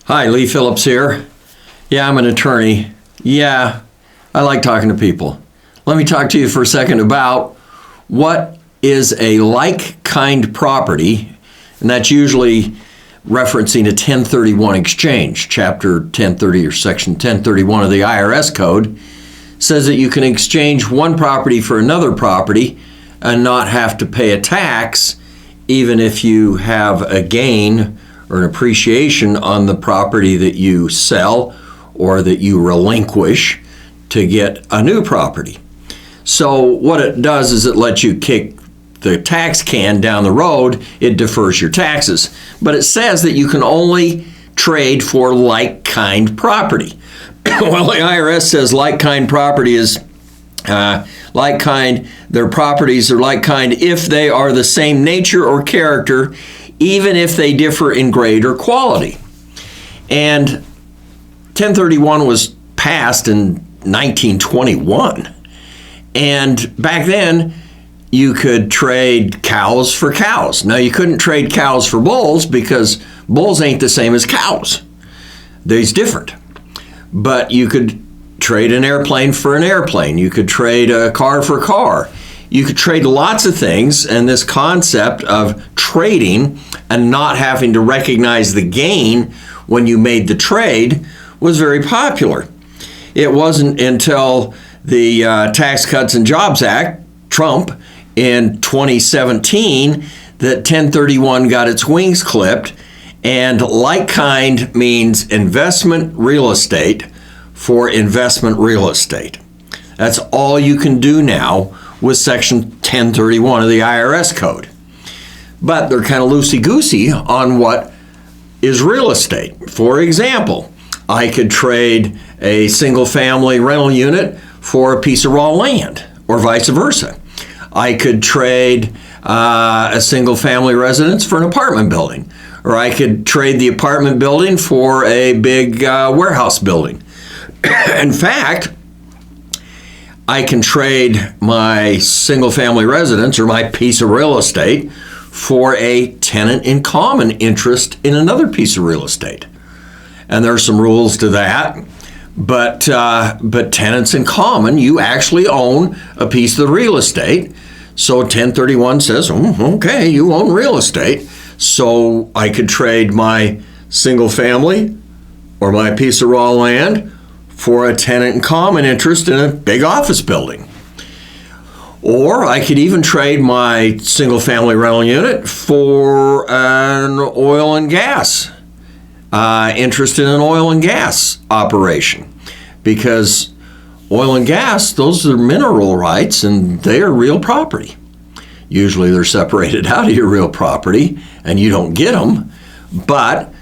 Hi, Lee Phillips here. Yeah, I'm an attorney. Yeah, I like talking to people. Let me talk to you for a second about what is a like-kind property, and that's usually referencing a 1031 exchange. Chapter 1030 or Section 1031 of the IRS Code says that you can exchange one property for another property and not have to pay a tax, even if you have a gain or an appreciation on the property that you sell or that you relinquish to get a new property. So what it does is it lets you kick the tax can down the road. It defers your taxes. But it says that you can only trade for like-kind property. Well, the IRS says like-kind property is like-kind, their properties are like-kind if they are the same nature or character, even if they differ in grade or quality. And 1031 was passed in 1921. And back then, you could trade cows for cows. Now, you couldn't trade cows for bulls because bulls ain't the same as cows. They're different. But you could trade an airplane for an airplane. You could trade a car for a car. You could trade lots of things, and this concept of trading and not having to recognize the gain when you made the trade was very popular. It wasn't until the Tax Cuts and Jobs Act, Trump, in 2017 that 1031 got its wings clipped, and like-kind means investment real estate for investment real estate. That's all you can do now with Section 1031 of the IRS Code. But they're kind of loosey-goosey on what is real estate. For example, I could trade a single-family rental unit for a piece of raw land, or vice versa. I could trade a single-family residence for an apartment building, or I could trade the apartment building for a big warehouse building. In fact, I can trade my single-family residence or my piece of real estate for a tenant in common interest in another piece of real estate. And there are some rules to that, but tenants in common, you actually own a piece of the real estate. So 1031 says, okay, you own real estate. So I could trade my single-family or my piece of raw land for a tenant in common interest in a big office building. Or I could even trade my single-family rental unit for an oil and gas interest in an oil and gas operation. Because oil and gas, those are mineral rights and they are real property. Usually they're separated out of your real property and you don't get them, but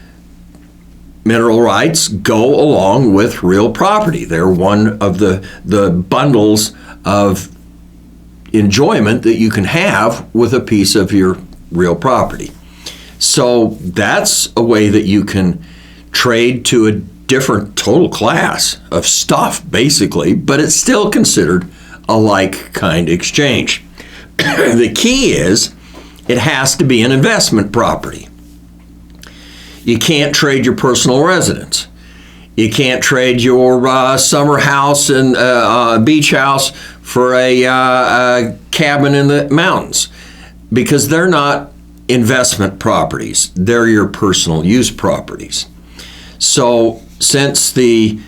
mineral rights go along with real property. They're one of the bundles of enjoyment that you can have with a piece of your real property. So that's a way that you can trade to a different total class of stuff, basically, but it's still considered a like-kind exchange. The key is it has to be an investment property. You can't trade your personal residence. You can't trade your summer house and beach house for a cabin in the mountains because they're not investment properties. They're your personal use properties. So since the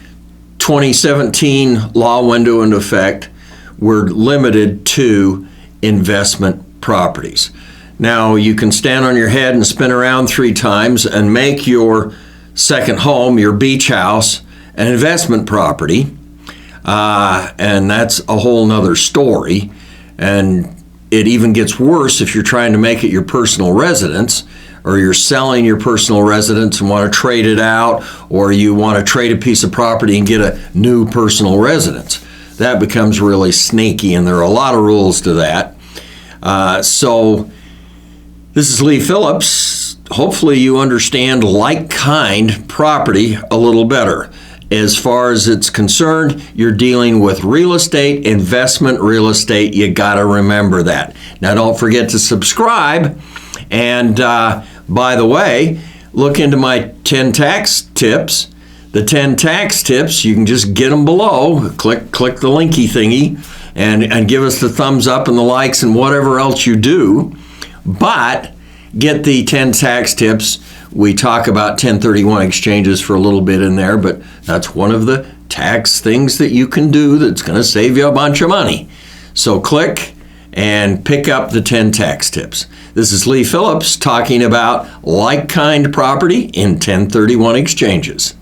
2017 law went into effect, we're limited to investment properties. Now, you can stand on your head and spin around 3 times and make your second home, your beach house, an investment property. And that's a whole nother story. And it even gets worse if you're trying to make it your personal residence, or you're selling your personal residence and want to trade it out, or you want to trade a piece of property and get a new personal residence. That becomes really snaky, and there are a lot of rules to that. So this is Lee Phillips. Hopefully you understand like-kind property a little better. As far as it's concerned, you're dealing with real estate, investment real estate. You got to remember that. Now, don't forget to subscribe. And by the way, look into my 10 tax tips. The 10 tax tips, you can just get them below. Click the linky thingy and give us the thumbs up and the likes and whatever else you do. But get the 10 tax tips. We talk about 1031 exchanges for a little bit in there, but that's one of the tax things that you can do that's going to save you a bunch of money. So click and pick up the 10 tax tips. This is Lee Phillips talking about like-kind property in 1031 exchanges.